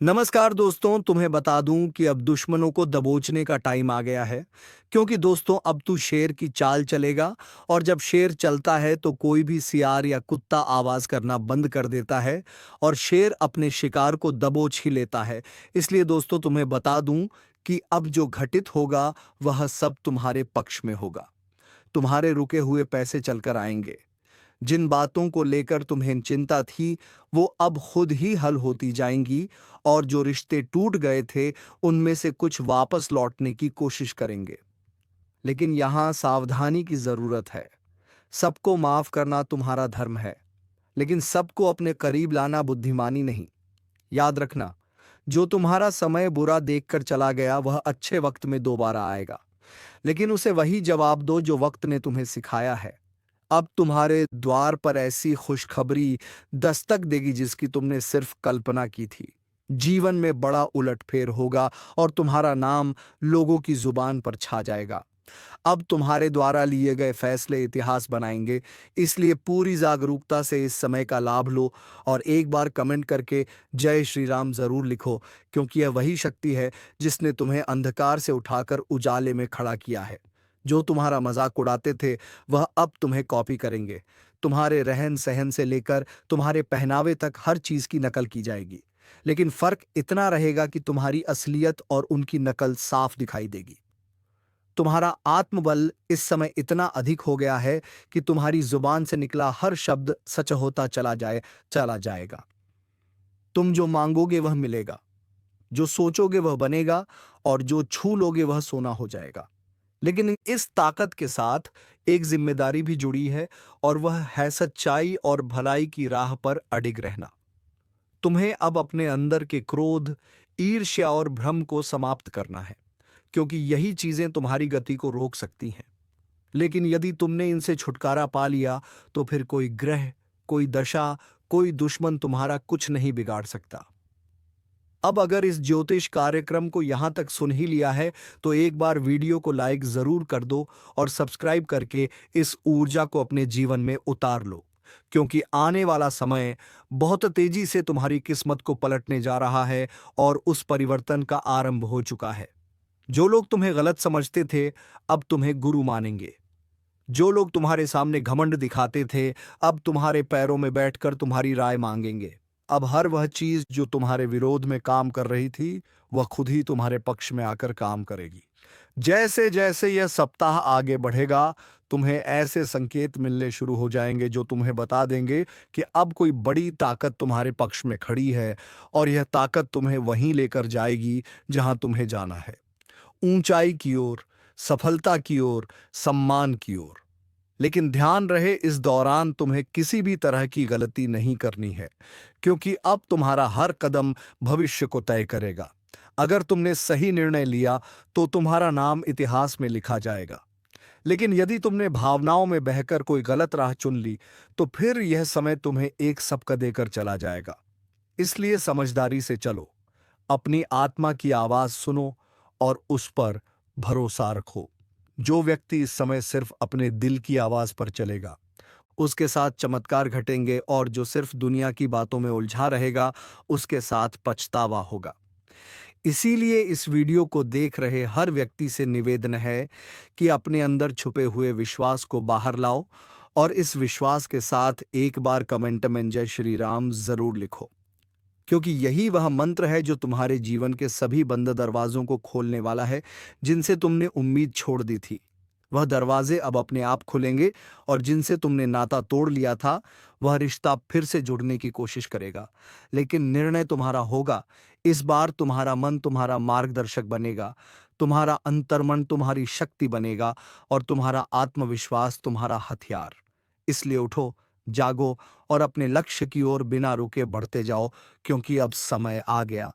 नमस्कार दोस्तों, तुम्हें बता दूं कि अब दुश्मनों को दबोचने का टाइम आ गया है। क्योंकि दोस्तों अब तू शेर की चाल चलेगा। और जब शेर चलता है तो कोई भी सियार या कुत्ता आवाज करना बंद कर देता है। और शेर अपने शिकार को दबोच ही लेता है। इसलिए दोस्तों तुम्हें बता दूं कि अब जो घटित होगा वह सब तुम्हारे पक्ष में होगा। तुम्हारे रुके हुए पैसे चलकर आएंगे। जिन बातों को लेकर तुम्हें चिंता थी वो अब खुद ही हल होती जाएंगी। और जो रिश्ते टूट गए थे उनमें से कुछ वापस लौटने की कोशिश करेंगे। लेकिन यहां सावधानी की जरूरत है। सबको माफ करना तुम्हारा धर्म है, लेकिन सबको अपने करीब लाना बुद्धिमानी नहीं। याद रखना, जो तुम्हारा समय बुरा देखकर चला गया वह अच्छे वक्त में दोबारा आएगा। लेकिन उसे वही जवाब दो जो वक्त ने तुम्हें सिखाया है। अब तुम्हारे द्वार पर ऐसी खुशखबरी दस्तक देगी जिसकी तुमने सिर्फ कल्पना की थी। जीवन में बड़ा उलटफेर होगा और तुम्हारा नाम लोगों की जुबान पर छा जाएगा। अब तुम्हारे द्वारा लिए गए फैसले इतिहास बनाएंगे। इसलिए पूरी जागरूकता से इस समय का लाभ लो। और एक बार कमेंट करके जय श्री राम जरूर लिखो, क्योंकि यह वही शक्ति है जिसने तुम्हें अंधकार से उठाकर उजाले में खड़ा किया है। जो तुम्हारा मजाक उड़ाते थे वह अब तुम्हें कॉपी करेंगे। तुम्हारे रहन सहन से लेकर तुम्हारे पहनावे तक हर चीज की नकल की जाएगी। लेकिन फर्क इतना रहेगा कि तुम्हारी असलियत और उनकी नकल साफ दिखाई देगी। तुम्हारा आत्मबल इस समय इतना अधिक हो गया है कि तुम्हारी जुबान से निकला हर शब्द सच होता चला जाएगा। तुम जो मांगोगे वह मिलेगा, जो सोचोगे वह बनेगा, और जो छू लोगे वह सोना हो जाएगा। लेकिन इस ताकत के साथ एक जिम्मेदारी भी जुड़ी है, और वह है सच्चाई और भलाई की राह पर अडिग रहना। तुम्हें अब अपने अंदर के क्रोध, ईर्ष्या और भ्रम को समाप्त करना है, क्योंकि यही चीजें तुम्हारी गति को रोक सकती हैं। लेकिन यदि तुमने इनसे छुटकारा पा लिया तो फिर कोई ग्रह, कोई दशा, कोई दुश्मन तुम्हारा कुछ नहीं बिगाड़ सकता। अब अगर इस ज्योतिष कार्यक्रम को यहां तक सुन ही लिया है तो एक बार वीडियो को लाइक जरूर कर दो और सब्सक्राइब करके इस ऊर्जा को अपने जीवन में उतार लो। क्योंकि आने वाला समय बहुत तेजी से तुम्हारी किस्मत को पलटने जा रहा है और उस परिवर्तन का आरंभ हो चुका है। जो लोग तुम्हें गलत समझते थे अब तुम्हें गुरु मानेंगे। जो लोग तुम्हारे सामने घमंड दिखाते थे अब तुम्हारे पैरों में बैठकर तुम्हारी राय मांगेंगे। अब हर वह चीज जो तुम्हारे विरोध में काम कर रही थी वह खुद ही तुम्हारे पक्ष में आकर काम करेगी। जैसे जैसे यह सप्ताह आगे बढ़ेगा तुम्हें ऐसे संकेत मिलने शुरू हो जाएंगे जो तुम्हें बता देंगे कि अब कोई बड़ी ताकत तुम्हारे पक्ष में खड़ी है। और यह ताकत तुम्हें वहीं लेकर जाएगी जहां तुम्हें जाना है, ऊंचाई की ओर, सफलता की ओर, सम्मान की ओर। लेकिन ध्यान रहे, इस दौरान तुम्हें किसी भी तरह की गलती नहीं करनी है, क्योंकि अब तुम्हारा हर कदम भविष्य को तय करेगा। अगर तुमने सही निर्णय लिया तो तुम्हारा नाम इतिहास में लिखा जाएगा। लेकिन यदि तुमने भावनाओं में बहकर कोई गलत राह चुन ली तो फिर यह समय तुम्हें एक सबक देकर चला जाएगा। इसलिए समझदारी से चलो, अपनी आत्मा की आवाज सुनो और उस पर भरोसा रखो। जो व्यक्ति इस समय सिर्फ अपने दिल की आवाज पर चलेगा उसके साथ चमत्कार घटेंगे, और जो सिर्फ दुनिया की बातों में उलझा रहेगा उसके साथ पछतावा होगा। इसीलिए इस वीडियो को देख रहे हर व्यक्ति से निवेदन है कि अपने अंदर छुपे हुए विश्वास को बाहर लाओ, और इस विश्वास के साथ एक बार कमेंट में जय श्री राम जरूर लिखो। क्योंकि यही वह मंत्र है जो तुम्हारे जीवन के सभी बंद दरवाजों को खोलने वाला है जिनसे तुमने उम्मीद छोड़ दी थी। वह दरवाजे अब अपने आप खुलेंगे, और जिनसे तुमने नाता तोड़ लिया था वह रिश्ता फिर से जुड़ने की कोशिश करेगा। लेकिन निर्णय तुम्हारा होगा। इस बार तुम्हारा मन तुम्हारा मार्गदर्शक बनेगा, तुम्हारा अंतर्मन तुम्हारी शक्ति बनेगा, और तुम्हारा आत्मविश्वास तुम्हारा हथियार। इसलिए उठो, जागो और अपने लक्ष्य की ओर बिना रुके बढ़ते जाओ, क्योंकि अब समय आ गया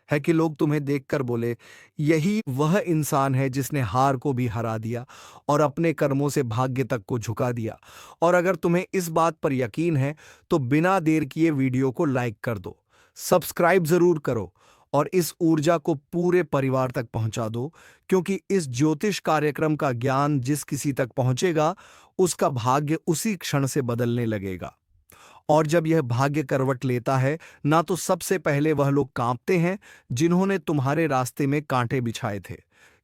है कि लोग तुम्हें देखकर बोले, यही वह इंसान है जिसने हार को भी हरा दिया और अपने कर्मों से भाग्य तक को झुका दिया। और अगर तुम्हें इस बात पर यकीन है तो बिना देर किए वीडियो को लाइक कर दो, सब्सक्राइब जरूर करो, और इस ऊर्जा को पूरे परिवार तक पहुंचा दो। क्योंकि इस ज्योतिष कार्यक्रम का ज्ञान जिस किसी तक पहुंचेगा उसका भाग्य उसी क्षण से बदलने लगेगा। और जब यह भाग्य करवट लेता है, ना तो सबसे पहले वह लोग कांपते हैं जिन्होंने तुम्हारे रास्ते में कांटे बिछाए थे,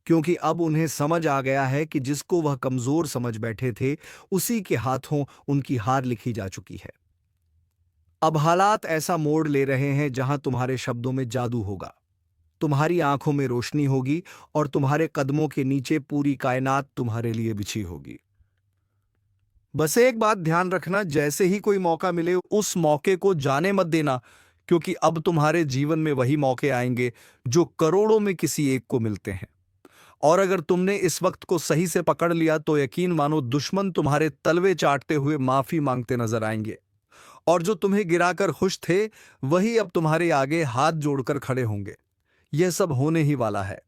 क्योंकि अब उन्हें समझ आ गया है कि जिसको वह कमजोर समझ बैठे थे, उसी के हाथों उनकी हार लिखी जा चुकी है। अब हालात ऐसा मोड़ ले रहे हैं जहां तुम्हारे शब्दों में जादू होगा, तुम्हारी आंखों में रोशनी होगी और तुम्हारे कदमों के नीचे पूरी कायनात तुम्हारे लिए बिछी होगी। बस एक बात ध्यान रखना, जैसे ही कोई मौका मिले उस मौके को जाने मत देना, क्योंकि अब तुम्हारे जीवन में वही मौके आएंगे जो करोड़ों में किसी एक को मिलते हैं। और अगर तुमने इस वक्त को सही से पकड़ लिया तो यकीन मानो दुश्मन तुम्हारे तलवे चाटते हुए माफी मांगते नजर आएंगे, और जो तुम्हें गिराकर खुश थे वही अब तुम्हारे आगे हाथ जोड़कर खड़े होंगे। यह सब होने ही वाला है,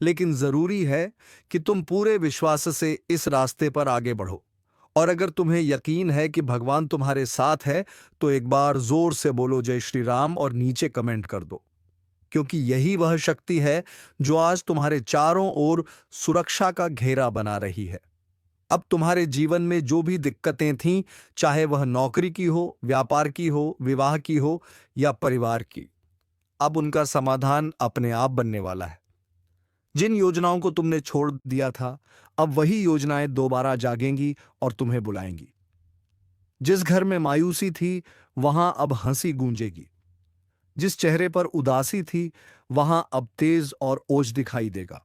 लेकिन जरूरी है कि तुम पूरे विश्वास से इस रास्ते पर आगे बढ़ो। और अगर तुम्हें यकीन है कि भगवान तुम्हारे साथ है तो एक बार जोर से बोलो जय श्री राम और नीचे कमेंट कर दो, क्योंकि यही वह शक्ति है जो आज तुम्हारे चारों ओर सुरक्षा का घेरा बना रही है। अब तुम्हारे जीवन में जो भी दिक्कतें थीं, चाहे वह नौकरी की हो, व्यापार की हो, विवाह की हो या परिवार की, अब उनका समाधान अपने आप बनने वाला है। जिन योजनाओं को तुमने छोड़ दिया था, अब वही योजनाएं दोबारा जागेंगी और तुम्हें बुलाएंगी। जिस घर में मायूसी थी, वहां अब हंसी गूंजेगी। जिस चेहरे पर उदासी थी, वहां अब तेज और ओज दिखाई देगा।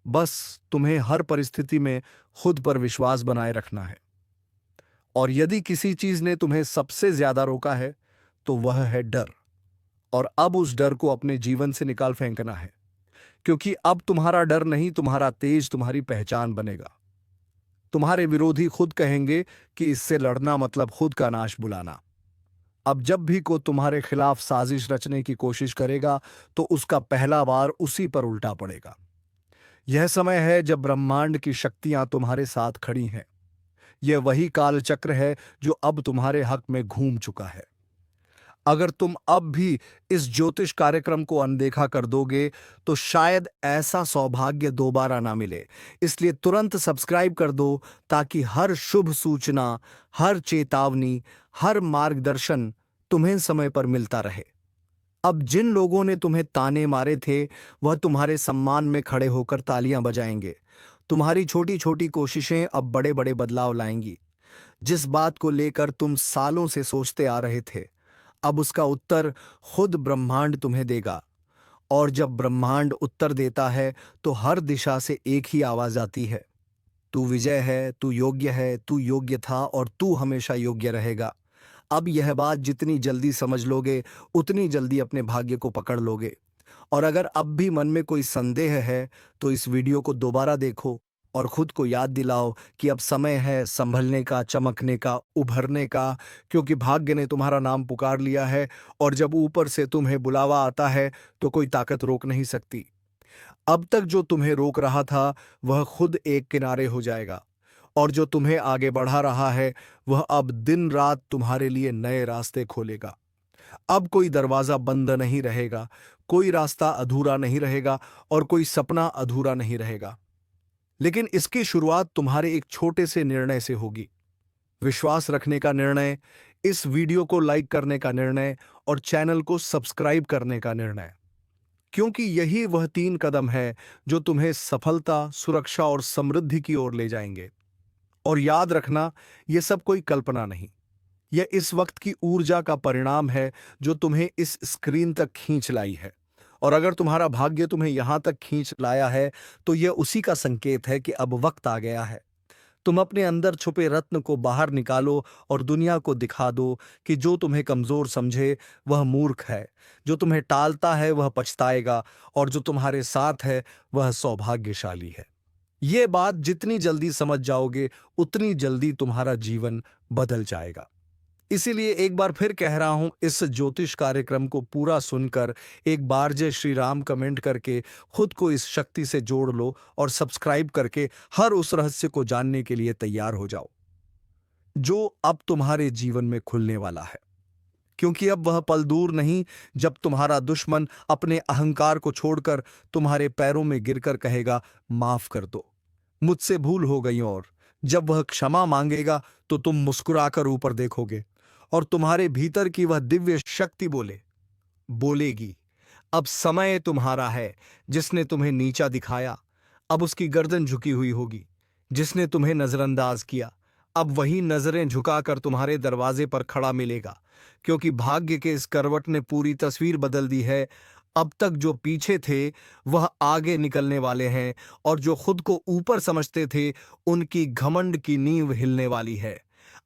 बस तुम्हें हर परिस्थिति में खुद पर विश्वास बनाए रखना है। और यदि किसी चीज ने तुम्हें सबसे ज्यादा रोका है, तो वह है डर। और अब उस डर को अपने जीवन से निकाल फेंकना है, क्योंकि अब तुम्हारा डर नहीं, तुम्हारा तेज तुम्हारी पहचान बनेगा। तुम्हारे विरोधी खुद कहेंगे कि इससे लड़ना मतलब खुद का नाश बुलाना। अब जब भी कोई तुम्हारे खिलाफ साजिश रचने की कोशिश करेगा, तो उसका पहला वार उसी पर उल्टा पड़ेगा। यह समय है जब ब्रह्मांड की शक्तियां तुम्हारे साथ खड़ी हैं। यह वही कालचक्र है जो अब तुम्हारे हक में घूम चुका है। अगर तुम अब भी इस ज्योतिष कार्यक्रम को अनदेखा कर दोगे, तो शायद ऐसा सौभाग्य दोबारा ना मिले। इसलिए तुरंत सब्सक्राइब कर दो, ताकि हर शुभ सूचना, हर चेतावनी, हर मार्गदर्शन तुम्हें समय पर मिलता रहे। अब जिन लोगों ने तुम्हें ताने मारे थे, वह तुम्हारे सम्मान में खड़े होकर तालियां बजाएंगे। तुम्हारी छोटी छोटी कोशिशें अब बड़े बड़े बदलाव लाएंगी। जिस बात को लेकर तुम सालों से सोचते आ रहे थे, अब उसका उत्तर खुद ब्रह्मांड तुम्हें देगा। और जब ब्रह्मांड उत्तर देता है, तो हर दिशा से एक ही आवाज आती है, तू विजय है, तू योग्य है, तू योग्य था और तू हमेशा योग्य रहेगा। अब यह बात जितनी जल्दी समझ लोगे, उतनी जल्दी अपने भाग्य को पकड़ लोगे। और अगर अब भी मन में कोई संदेह है, तो इस वीडियो को दोबारा देखो और खुद को याद दिलाओ कि अब समय है संभलने का, चमकने का, उभरने का, क्योंकि भाग्य ने तुम्हारा नाम पुकार लिया है। और जब ऊपर से तुम्हें बुलावा आता है, तो कोई ताकत रोक नहीं सकती। अब तक जो तुम्हें रोक रहा था, वह खुद एक किनारे हो जाएगा, और जो तुम्हें आगे बढ़ा रहा है, वह अब दिन रात तुम्हारे लिए नए रास्ते खोलेगा। अब कोई दरवाजा बंद नहीं रहेगा, कोई रास्ता अधूरा नहीं रहेगा और कोई सपना अधूरा नहीं रहेगा। लेकिन इसकी शुरुआत तुम्हारे एक छोटे से निर्णय से होगी। विश्वास रखने का निर्णय, इस वीडियो को लाइक करने का निर्णय और चैनल को सब्सक्राइब करने का निर्णय, क्योंकि यही वह 3 कदम है जो तुम्हें सफलता, सुरक्षा और समृद्धि की ओर ले जाएंगे। और याद रखना, यह सब कोई कल्पना नहीं, यह इस वक्त की ऊर्जा का परिणाम है जो तुम्हें इस स्क्रीन तक खींच लाई है। और अगर तुम्हारा भाग्य तुम्हें यहां तक खींच लाया है, तो यह उसी का संकेत है कि अब वक्त आ गया है। तुम अपने अंदर छुपे रत्न को बाहर निकालो और दुनिया को दिखा दो कि जो तुम्हें कमजोर समझे वह मूर्ख है, जो तुम्हें टालता है वह पछताएगा, और जो तुम्हारे साथ है वह सौभाग्यशाली है। ये बात जितनी जल्दी समझ जाओगे, उतनी जल्दी तुम्हारा जीवन बदल जाएगा। इसीलिए एक बार फिर कह रहा हूं, इस ज्योतिष कार्यक्रम को पूरा सुनकर एक बार जय श्री राम कमेंट करके खुद को इस शक्ति से जोड़ लो और सब्सक्राइब करके हर उस रहस्य को जानने के लिए तैयार हो जाओ जो अब तुम्हारे जीवन में खुलने वाला है। क्योंकि अब वह पल दूर नहीं जब तुम्हारा दुश्मन अपने अहंकार को छोड़कर तुम्हारे पैरों में गिरकर कहेगा, माफ कर दो, मुझसे भूल हो गई। और जब वह क्षमा मांगेगा, तो तुम मुस्कुराकर ऊपर देखोगे और तुम्हारे भीतर की वह दिव्य शक्ति बोलेगी, अब समय तुम्हारा है। जिसने तुम्हें नीचा दिखाया, अब उसकी गर्दन झुकी हुई होगी। जिसने तुम्हें नजरअंदाज किया, अब वही नजरें झुकाकर तुम्हारे दरवाजे पर खड़ा मिलेगा। क्योंकि भाग्य के इस करवट ने पूरी तस्वीर बदल दी है। अब तक जो पीछे थे वह आगे निकलने वाले हैं, और जो खुद को ऊपर समझते थे उनकी घमंड की नींव हिलने वाली है।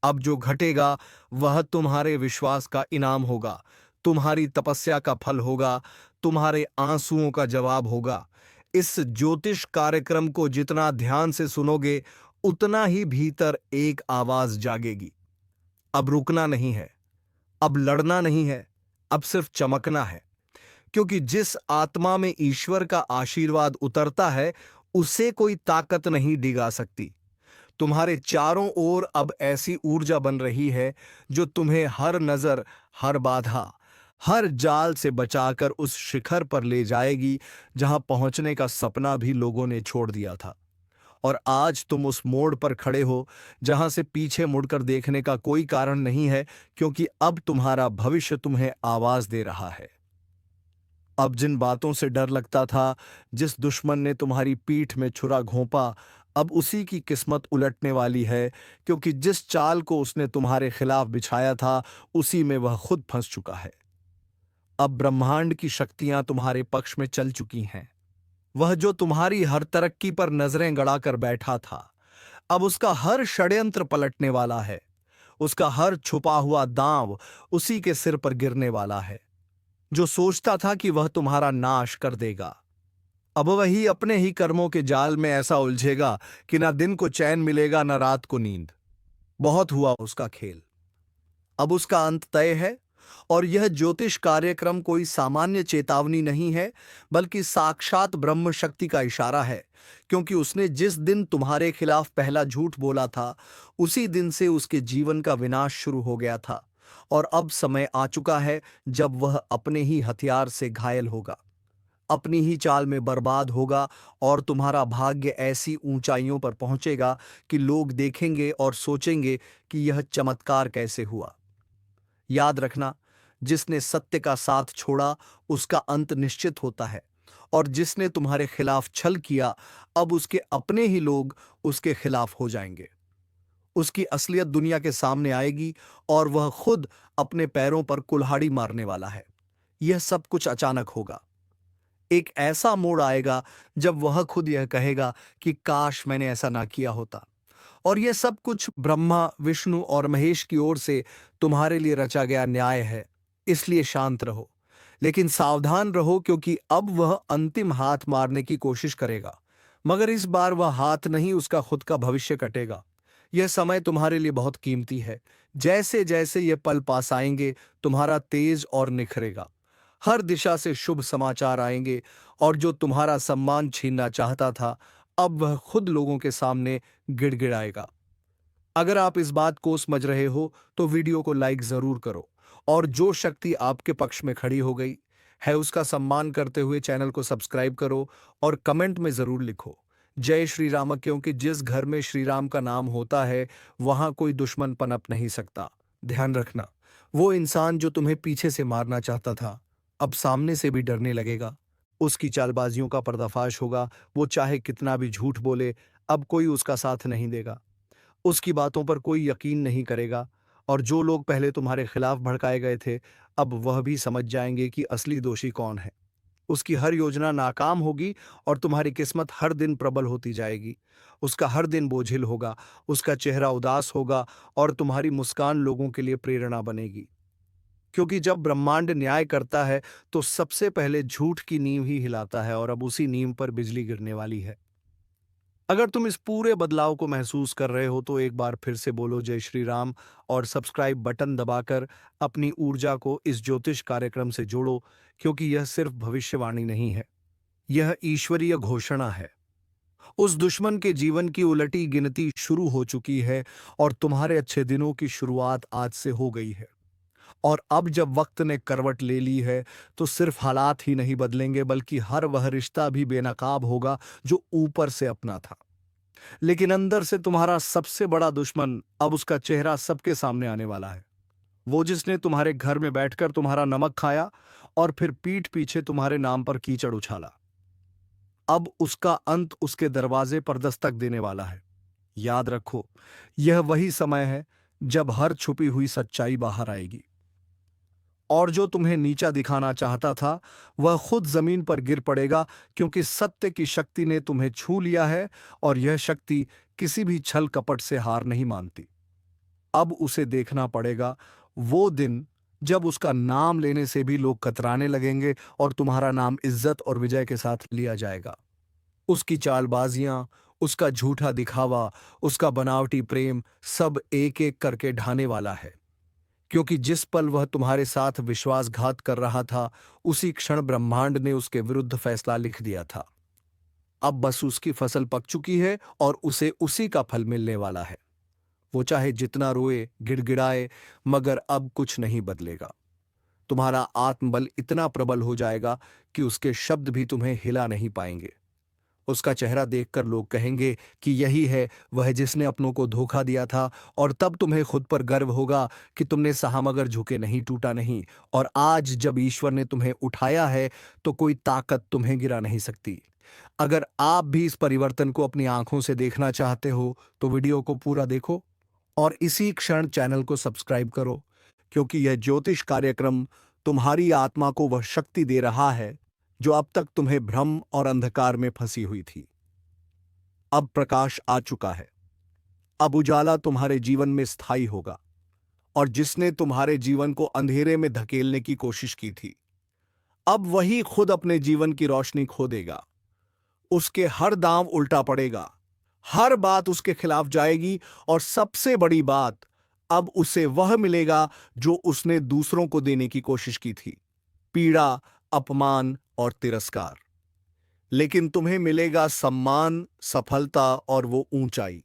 अब जो घटेगा वह तुम्हारे विश्वास का इनाम होगा, तुम्हारी तपस्या का फल होगा, तुम्हारे आंसुओं का जवाब होगा। इस ज्योतिष कार्यक्रम को जितना ध्यान से सुनोगे उतना ही भीतर एक आवाज जागेगी। अब रुकना नहीं है, अब लड़ना नहीं है, अब सिर्फ चमकना है। क्योंकि जिस आत्मा में ईश्वर का आशीर्वाद उतरता है उसे कोई ताकत नहीं डिगा सकती। तुम्हारे चारों ओर अब ऐसी ऊर्जा बन रही है जो तुम्हें हर नजर, हर बाधा, हर जाल से बचाकर उस शिखर पर ले जाएगी जहां पहुंचने का सपना भी लोगों ने छोड़ दिया था। और आज तुम उस मोड़ पर खड़े हो जहां से पीछे मुड़कर देखने का कोई कारण नहीं है, क्योंकि अब तुम्हारा भविष्य तुम्हें आवाज दे रहा है। अब जिन बातों से डर लगता था, जिस दुश्मन ने तुम्हारी पीठ में छुरा घोंपा, अब उसी की किस्मत उलटने वाली है। क्योंकि जिस चाल को उसने तुम्हारे खिलाफ बिछाया था उसी में वह खुद फंस चुका है। अब ब्रह्मांड की शक्तियां तुम्हारे पक्ष में चल चुकी हैं। वह जो तुम्हारी हर तरक्की पर नजरें गड़ाकर बैठा था, अब उसका हर षड्यंत्र पलटने वाला है। उसका हर छुपा हुआ दांव उसी के सिर पर गिरने वाला है। जो सोचता था कि वह तुम्हारा नाश कर देगा, अब वही अपने ही कर्मों के जाल में ऐसा उलझेगा कि ना दिन को चैन मिलेगा, ना रात को नींद। बहुत हुआ उसका खेल, अब उसका अंत तय है। और यह ज्योतिष कार्यक्रम कोई सामान्य चेतावनी नहीं है, बल्कि साक्षात ब्रह्म शक्ति का इशारा है। क्योंकि उसने जिस दिन तुम्हारे खिलाफ पहला झूठ बोला था, उसी दिन से उसके जीवन का विनाश शुरू हो गया था। और अब समय आ चुका है जब वह अपने ही हथियार से घायल होगा, अपनी ही चाल में बर्बाद होगा, और तुम्हारा भाग्य ऐसी ऊंचाइयों पर पहुंचेगा कि लोग देखेंगे और सोचेंगे कि यह चमत्कार कैसे हुआ। याद रखना, जिसने सत्य का साथ छोड़ा उसका अंत निश्चित होता है। और जिसने तुम्हारे खिलाफ छल किया, अब उसके अपने ही लोग उसके खिलाफ हो जाएंगे। उसकी असलियत दुनिया के सामने आएगी और वह खुद अपने पैरों पर कुल्हाड़ी मारने वाला है। यह सब कुछ अचानक होगा। एक ऐसा मोड़ आएगा जब वह खुद यह कहेगा कि काश मैंने ऐसा ना किया होता। और यह सब कुछ ब्रह्मा, विष्णु और महेश की ओर से तुम्हारे लिए रचा गया न्याय है। इसलिए शांत रहो, लेकिन सावधान रहो, क्योंकि अब वह अंतिम हाथ मारने की कोशिश करेगा। मगर इस बार वह हाथ नहीं, उसका खुद का भविष्य कटेगा। यह समय तुम्हारे लिए बहुत कीमती है। जैसे जैसे ये पल पास आएंगे, तुम्हारा तेज और निखरेगा। हर दिशा से शुभ समाचार आएंगे, और जो तुम्हारा सम्मान छीनना चाहता था, अब वह खुद लोगों के सामने गिड़गिड़ाएगा। अगर आप इस बात को समझ रहे हो तो वीडियो को लाइक जरूर करो, और जो शक्ति आपके पक्ष में खड़ी हो गई है उसका सम्मान करते हुए चैनल को सब्सक्राइब करो, और कमेंट में जरूर लिखो जय श्री राम। क्योंकि जिस घर में श्री राम का नाम होता है वहां कोई दुश्मन पनप नहीं सकता। ध्यान रखना, वो इंसान जो तुम्हें पीछे से मारना चाहता था, अब सामने से भी डरने लगेगा। उसकी चालबाजियों का पर्दाफाश होगा। वो चाहे कितना भी झूठ बोले, अब कोई उसका साथ नहीं देगा। उसकी बातों पर कोई यकीन नहीं करेगा। और जो लोग पहले तुम्हारे खिलाफ भड़काए गए थे, अब वह भी समझ जाएंगे कि असली दोषी कौन है। उसकी हर योजना नाकाम होगी, और तुम्हारी किस्मत हर दिन प्रबल होती जाएगी। उसका हर दिन बोझिल होगा, उसका चेहरा उदास होगा, और तुम्हारी मुस्कान लोगों के लिए प्रेरणा बनेगी। क्योंकि जब ब्रह्मांड न्याय करता है तो सबसे पहले झूठ की नींव ही हिलाता है, और अब उसी नींव पर बिजली गिरने वाली है। अगर तुम इस पूरे बदलाव को महसूस कर रहे हो तो एक बार फिर से बोलो जय श्री राम, और सब्सक्राइब बटन दबाकर अपनी ऊर्जा को इस ज्योतिष कार्यक्रम से जोड़ो। क्योंकि यह सिर्फ भविष्यवाणी नहीं है, यह ईश्वरीय घोषणा है। उस दुश्मन के जीवन की उलटी गिनती शुरू हो चुकी है, और तुम्हारे अच्छे दिनों की शुरुआत आज से हो गई है। और अब जब वक्त ने करवट ले ली है तो सिर्फ हालात ही नहीं बदलेंगे, बल्कि हर वह रिश्ता भी बेनकाब होगा जो ऊपर से अपना था। लेकिन अंदर से तुम्हारा सबसे बड़ा दुश्मन, अब उसका चेहरा सबके सामने आने वाला है। वो जिसने तुम्हारे घर में बैठकर तुम्हारा नमक खाया और फिर पीठ पीछे तुम्हारे नाम पर कीचड़ उछाला। अब उसका अंत उसके दरवाजे पर दस्तक देने वाला है। याद रखो, यह वही समय है जब हर छुपी हुई सच्चाई बाहर आएगी। और जो तुम्हें नीचा दिखाना चाहता था वह खुद जमीन पर गिर पड़ेगा, क्योंकि सत्य की शक्ति ने तुम्हें छू लिया है और यह शक्ति किसी भी छल कपट से हार नहीं मानती। अब उसे देखना पड़ेगा, वो दिन जब उसका नाम लेने से भी लोग कतराने लगेंगे और तुम्हारा नाम इज्जत और विजय के साथ लिया जाएगा। उसकी चालबाजियां, उसका झूठा दिखावा, उसका बनावटी प्रेम सब एक एक करके ढाने वाला है, क्योंकि जिस पल वह तुम्हारे साथ विश्वासघात कर रहा था उसी क्षण ब्रह्मांड ने उसके विरुद्ध फैसला लिख दिया था। अब बस उसकी फसल पक चुकी है और उसे उसी का फल मिलने वाला है। वो चाहे जितना रोए गिड़गिड़ाए, मगर अब कुछ नहीं बदलेगा। तुम्हारा आत्मबल इतना प्रबल हो जाएगा कि उसके शब्द भी तुम्हें हिला नहीं पाएंगे। उसका चेहरा देखकर लोग कहेंगे कि यही है वह जिसने अपनों को धोखा दिया था, और तब तुम्हें खुद पर गर्व होगा कि तुमने सहा मगर झुके नहीं, टूटा नहीं। और आज जब ईश्वर ने तुम्हें उठाया है तो कोई ताकत तुम्हें गिरा नहीं सकती। अगर आप भी इस परिवर्तन को अपनी आंखों से देखना चाहते हो तो वीडियो को पूरा देखो और इसी क्षण चैनल को सब्सक्राइब करो, क्योंकि यह ज्योतिष कार्यक्रम तुम्हारी आत्मा को वह शक्ति दे रहा है जो अब तक तुम्हें भ्रम और अंधकार में फंसी हुई थी। अब प्रकाश आ चुका है। अब उजाला तुम्हारे जीवन में स्थायी होगा, और जिसने तुम्हारे जीवन को अंधेरे में धकेलने की कोशिश की थी, अब वही खुद अपने जीवन की रोशनी खो देगा। उसके हर दांव उल्टा पड़ेगा, हर बात उसके खिलाफ जाएगी, और सबसे बड़ी बात, अब उसे वह मिलेगा जो उसने दूसरों को देने की कोशिश की थी, पीड़ा, अपमान और तिरस्कार। लेकिन तुम्हें मिलेगा सम्मान, सफलता और वो ऊंचाई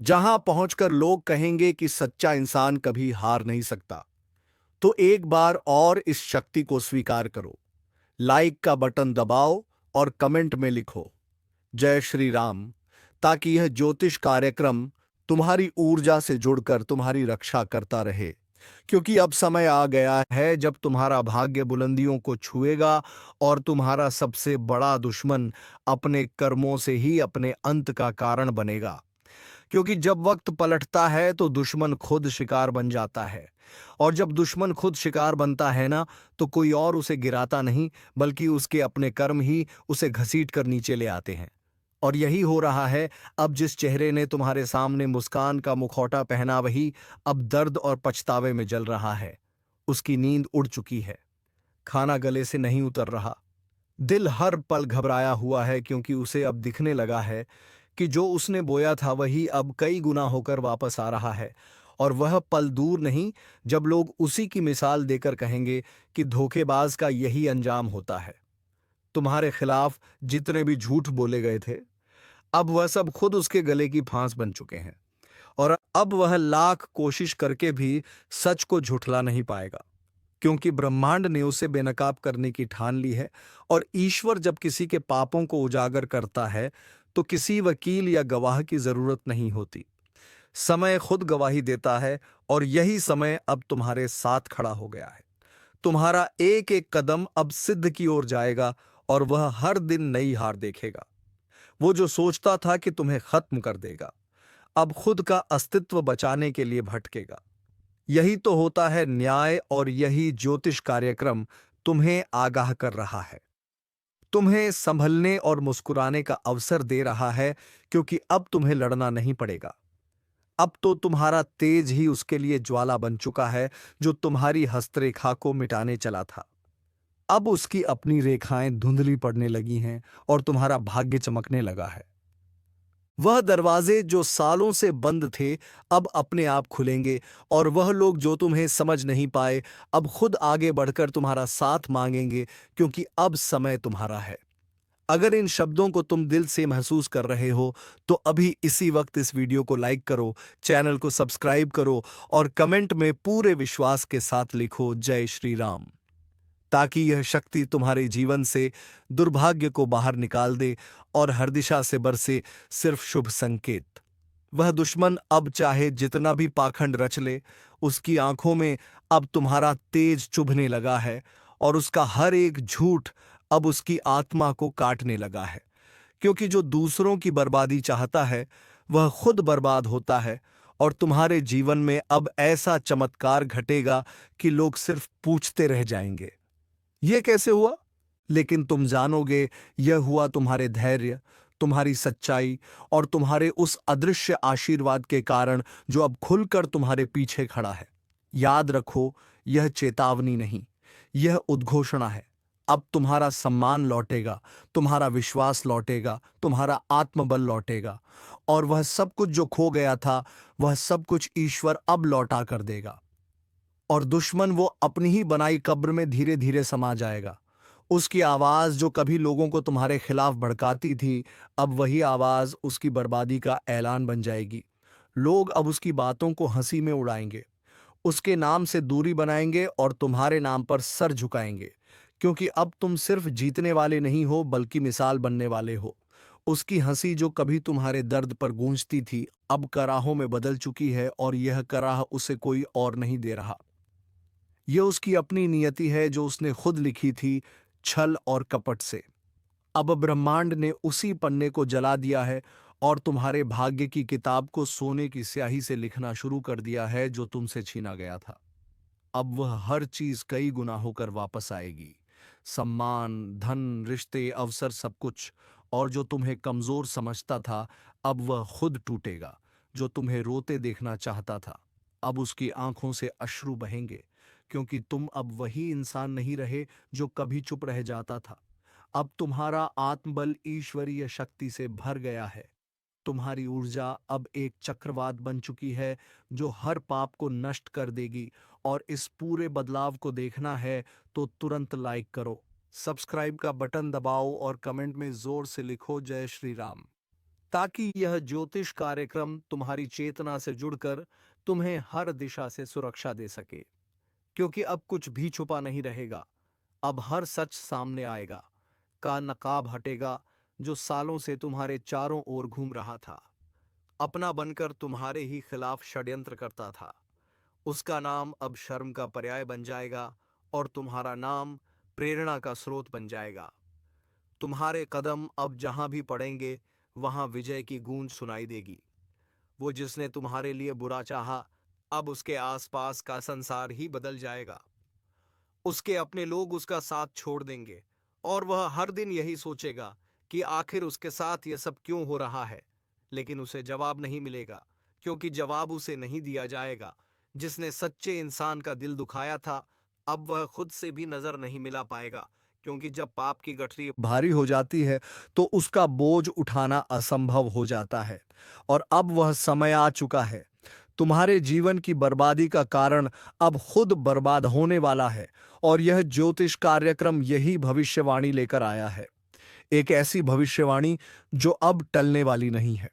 जहां पहुंचकर लोग कहेंगे कि सच्चा इंसान कभी हार नहीं सकता। तो एक बार और इस शक्ति को स्वीकार करो, लाइक का बटन दबाओ और कमेंट में लिखो जय श्री राम, ताकि यह ज्योतिष कार्यक्रम तुम्हारी ऊर्जा से जुड़कर तुम्हारी रक्षा करता रहे। क्योंकि अब समय आ गया है जब तुम्हारा भाग्य बुलंदियों को छुएगा और तुम्हारा सबसे बड़ा दुश्मन अपने कर्मों से ही अपने अंत का कारण बनेगा। क्योंकि जब वक्त पलटता है तो दुश्मन खुद शिकार बन जाता है, और जब दुश्मन खुद शिकार बनता है ना, तो कोई और उसे गिराता नहीं, बल्कि उसके अपने कर्म ही उसे घसीट कर नीचे ले आते हैं। और यही हो रहा है। अब जिस चेहरे ने तुम्हारे सामने मुस्कान का मुखौटा पहना वही अब दर्द और पछतावे में जल रहा है। उसकी नींद उड़ चुकी है, खाना गले से नहीं उतर रहा, दिल हर पल घबराया हुआ है, क्योंकि उसे अब दिखने लगा है कि जो उसने बोया था वही अब कई गुना होकर वापस आ रहा है। और वह पल दूर नहीं जब लोग उसी की मिसाल देकर कहेंगे कि धोखेबाज का यही अंजाम होता है। तुम्हारे खिलाफ जितने भी झूठ बोले गए थे, अब वह सब खुद उसके गले की फांस बन चुके हैं, और अब वह लाख कोशिश करके भी सच को झुठला नहीं पाएगा, क्योंकि ब्रह्मांड ने उसे बेनकाब करने की ठान ली है। और ईश्वर जब किसी के पापों को उजागर करता है तो किसी वकील या गवाह की जरूरत नहीं होती। समय खुद गवाही देता है, और यही समय अब तुम्हारे साथ खड़ा हो गया है। तुम्हारा एक एक कदम अब सिद्ध की ओर जाएगा, और वह हर दिन नई हार देखेगा। वो जो सोचता था कि तुम्हें खत्म कर देगा, अब खुद का अस्तित्व बचाने के लिए भटकेगा। यही तो होता है न्याय, और यही ज्योतिष कार्यक्रम तुम्हें आगाह कर रहा है, तुम्हें संभलने और मुस्कुराने का अवसर दे रहा है, क्योंकि अब तुम्हें लड़ना नहीं पड़ेगा। अब तो तुम्हारा तेज ही उसके लिए ज्वाला बन चुका है जो तुम्हारी हस्तरेखा को मिटाने चला था। अब उसकी अपनी रेखाएं धुंधली पड़ने लगी हैं और तुम्हारा भाग्य चमकने लगा है। वह दरवाजे जो सालों से बंद थे अब अपने आप खुलेंगे, और वह लोग जो तुम्हें समझ नहीं पाए अब खुद आगे बढ़कर तुम्हारा साथ मांगेंगे, क्योंकि अब समय तुम्हारा है। अगर इन शब्दों को तुम दिल से महसूस कर रहे हो तो अभी इसी वक्त इस वीडियो को लाइक करो, चैनल को सब्सक्राइब करो और कमेंट में पूरे विश्वास के साथ लिखो जय श्री राम, ताकि यह शक्ति तुम्हारे जीवन से दुर्भाग्य को बाहर निकाल दे और हर दिशा से बरसे सिर्फ शुभ संकेत। वह दुश्मन अब चाहे जितना भी पाखंड रच ले, उसकी आंखों में अब तुम्हारा तेज चुभने लगा है और उसका हर एक झूठ अब उसकी आत्मा को काटने लगा है। क्योंकि जो दूसरों की बर्बादी चाहता है वह खुद बर्बाद होता है, और तुम्हारे जीवन में अब ऐसा चमत्कार घटेगा कि लोग सिर्फ पूछते रह जाएंगे, ये कैसे हुआ? लेकिन तुम जानोगे, यह हुआ तुम्हारे धैर्य, तुम्हारी सच्चाई और तुम्हारे उस अदृश्य आशीर्वाद के कारण जो अब खुलकर तुम्हारे पीछे खड़ा है। याद रखो, यह चेतावनी नहीं, यह उद्घोषणा है। अब तुम्हारा सम्मान लौटेगा, तुम्हारा विश्वास लौटेगा, तुम्हारा आत्मबल लौटेगा, और वह सब कुछ जो खो गया था, वह सब कुछ ईश्वर अब लौटा कर देगा। और दुश्मन वो अपनी ही बनाई कब्र में धीरे धीरे समा जाएगा। उसकी आवाज जो कभी लोगों को तुम्हारे खिलाफ भड़काती थी, अब वही आवाज उसकी बर्बादी का ऐलान बन जाएगी। लोग अब उसकी बातों को हंसी में उड़ाएंगे, उसके नाम से दूरी बनाएंगे और तुम्हारे नाम पर सर झुकाएंगे, क्योंकि अब तुम सिर्फ जीतने वाले नहीं हो बल्कि मिसाल बनने वाले हो। उसकी हंसी जो कभी तुम्हारे दर्द पर गूंजती थी, अब कराहों में बदल चुकी है, और यह कराह उसे कोई और नहीं दे रहा। यह उसकी अपनी नियति है जो उसने खुद लिखी थी, छल और कपट से। अब ब्रह्मांड ने उसी पन्ने को जला दिया है और तुम्हारे भाग्य की किताब को सोने की स्याही से लिखना शुरू कर दिया है जो तुमसे छीना गया था। अब वह हर चीज कई गुना होकर वापस आएगी। सम्मान, धन, रिश्ते, अवसर, सब कुछ। और जो तुम्हें कमजोर समझता था, अब वह खुद टूटेगा। जो तुम्हें रोते देखना चाहता था, अब उसकी आंखों से अश्रु बहेंगे, क्योंकि तुम अब वही इंसान नहीं रहे जो कभी चुप रह जाता था। अब तुम्हारा आत्मबल ईश्वरीय शक्ति से भर गया है। तुम्हारी ऊर्जा अब एक चक्रवात बन चुकी है जो हर पाप को नष्ट कर देगी। और इस पूरे बदलाव को देखना है तो तुरंत लाइक करो, सब्सक्राइब का बटन दबाओ और कमेंट में जोर से लिखो जय श्री राम, ताकि यह ज्योतिष कार्यक्रम तुम्हारी चेतना से जुड़कर तुम्हें हर दिशा से सुरक्षा दे सके। क्योंकि अब कुछ भी छुपा नहीं रहेगा, अब हर सच सामने आएगा। का नकाब हटेगा जो सालों से तुम्हारे चारों ओर घूम रहा था, अपना बनकर तुम्हारे ही खिलाफ षड्यंत्र करता था। उसका नाम अब शर्म का पर्याय बन जाएगा और तुम्हारा नाम प्रेरणा का स्रोत बन जाएगा। तुम्हारे कदम अब जहां भी पड़ेंगे वहां विजय की गूंज सुनाई देगी। वो जिसने तुम्हारे लिए बुरा चाहा, अब उसके आसपास का संसार ही बदल जाएगा। उसके अपने लोग उसका साथ छोड़ देंगे और वह हर दिन यही सोचेगा कि आखिर उसके साथ यह सब क्यों हो रहा है। लेकिन उसे जवाब नहीं मिलेगा, क्योंकि जवाब उसे नहीं दिया जाएगा। जिसने सच्चे इंसान का दिल दुखाया था, अब वह खुद से भी नजर नहीं मिला पाएगा, क्योंकि जब पाप की गठरी भारी हो जाती है तो उसका बोझ उठाना असंभव हो जाता है। और अब वह समय आ चुका है। तुम्हारे जीवन की बर्बादी का कारण अब खुद बर्बाद होने वाला है, और यह ज्योतिष कार्यक्रम यही भविष्यवाणी लेकर आया है। एक ऐसी भविष्यवाणी जो अब टलने वाली नहीं है।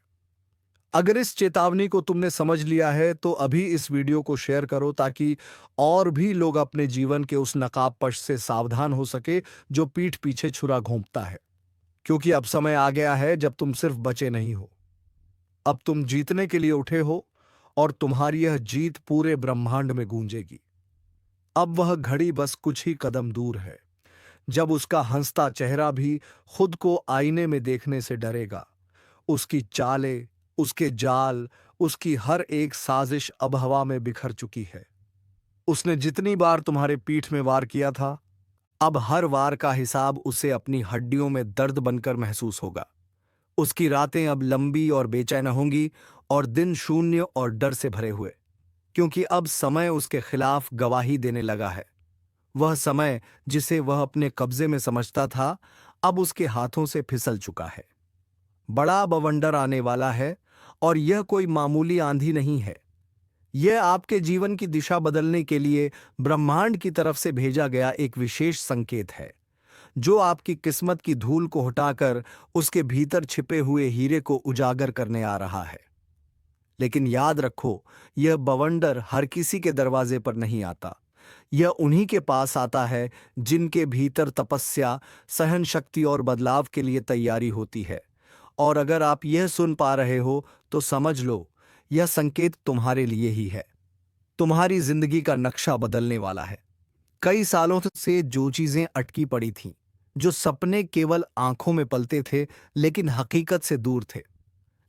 अगर इस चेतावनी को तुमने समझ लिया है तो अभी इस वीडियो को शेयर करो, ताकि और भी लोग अपने जीवन के उस नकाबपोश से सावधान हो सके जो पीठ पीछे छुरा घोंपता है। क्योंकि अब समय आ गया है जब तुम सिर्फ बचे नहीं हो, अब तुम जीतने के लिए उठे हो, और तुम्हारी यह जीत पूरे ब्रह्मांड में गूंजेगी। अब वह घड़ी बस कुछ ही कदम दूर है जब उसका हंसता चेहरा भी खुद को आईने में देखने से डरेगा। उसकी चालें, उसके जाल, उसकी हर एक साजिश अब हवा में बिखर चुकी है। उसने जितनी बार तुम्हारे पीठ में वार किया था, अब हर वार का हिसाब उसे अपनी हड्डियों में दर्द बनकर महसूस होगा। उसकी रातें अब लंबी और बेचैन होंगी और दिन शून्य और डर से भरे हुए, क्योंकि अब समय उसके खिलाफ गवाही देने लगा है। वह समय जिसे वह अपने कब्जे में समझता था, अब उसके हाथों से फिसल चुका है। बड़ा बवंडर आने वाला है, और यह कोई मामूली आंधी नहीं है। यह आपके जीवन की दिशा बदलने के लिए ब्रह्मांड की तरफ से भेजा गया एक विशेष संकेत है, जो आपकी किस्मत की धूल को हटाकर उसके भीतर छिपे हुए हीरे को उजागर करने आ रहा है। लेकिन याद रखो, यह बवंडर हर किसी के दरवाजे पर नहीं आता। यह उन्हीं के पास आता है जिनके भीतर तपस्या, सहन शक्ति और बदलाव के लिए तैयारी होती है। और अगर आप यह सुन पा रहे हो तो समझ लो, यह संकेत तुम्हारे लिए ही है। तुम्हारी जिंदगी का नक्शा बदलने वाला है। कई सालों से जो चीजें अटकी पड़ी थीं, जो सपने केवल आंखों में पलते थे लेकिन हकीकत से दूर थे,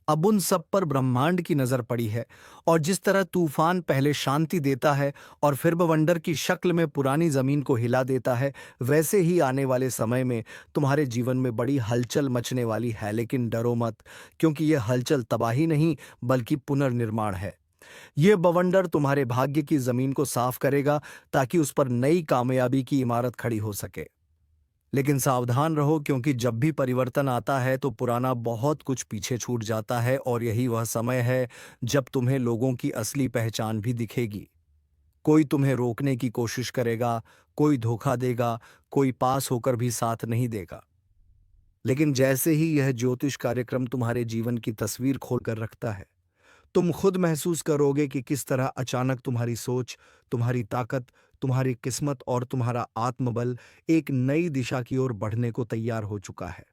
अब उन सब पर ब्रह्मांड की नजर पड़ी है। और जिस तरह तूफान पहले शांति देता है और फिर बवंडर की शक्ल में पुरानी जमीन को हिला देता है, वैसे ही आने वाले समय में तुम्हारे जीवन में बड़ी हलचल मचने वाली है। लेकिन डरो मत, क्योंकि यह हलचल तबाही नहीं बल्कि पुनर्निर्माण है। यह बवंडर तुम्हारे भाग्य की जमीन को साफ करेगा ताकि उस पर नई कामयाबी की इमारत खड़ी हो सके। लेकिन सावधान रहो, क्योंकि जब भी परिवर्तन आता है तो पुराना बहुत कुछ पीछे छूट जाता है, और यही वह समय है जब तुम्हें लोगों की असली पहचान भी दिखेगी। कोई तुम्हें रोकने की कोशिश करेगा, कोई धोखा देगा, कोई पास होकर भी साथ नहीं देगा। लेकिन जैसे ही यह ज्योतिष कार्यक्रम तुम्हारे जीवन की तस्वीर खोलकर रखता है, तुम खुद महसूस करोगे कि किस तरह अचानक तुम्हारी सोच, तुम्हारी ताकत, तुम्हारी किस्मत और तुम्हारा आत्मबल एक नई दिशा की ओर बढ़ने को तैयार हो चुका है।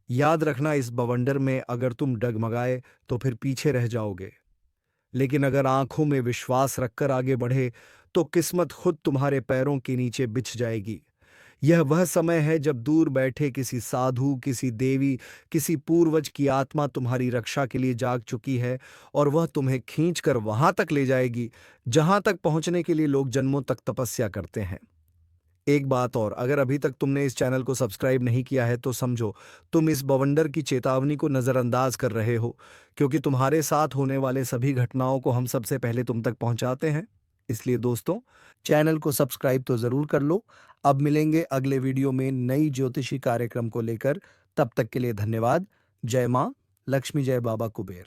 याद रखना, इस बवंडर में अगर तुम डगमगाए तो फिर पीछे रह जाओगे, लेकिन अगर आंखों में विश्वास रखकर आगे बढ़े तो किस्मत खुद तुम्हारे पैरों के नीचे बिछ जाएगी। यह वह समय है जब दूर बैठे किसी साधु, किसी देवी, किसी पूर्वज की आत्मा तुम्हारी रक्षा के लिए जाग चुकी है, और वह तुम्हें खींचकर वहां तक ले जाएगी जहां तक पहुंचने के लिए लोग जन्मों तक तपस्या करते हैं। एक बात और, अगर अभी तक तुमने इस चैनल को सब्सक्राइब नहीं किया है तो समझो तुम इस बवंडर की चेतावनी को नजरअंदाज कर रहे हो, क्योंकि तुम्हारे साथ होने वाले सभी घटनाओं को हम सबसे पहले तुम तक पहुंचाते हैं। इसलिए दोस्तों, चैनल को सब्सक्राइब तो जरूर कर लो। अब मिलेंगे अगले वीडियो में नई ज्योतिषी कार्यक्रम को लेकर। तब तक के लिए धन्यवाद। जय मां लक्ष्मी, जय बाबा कुबेर।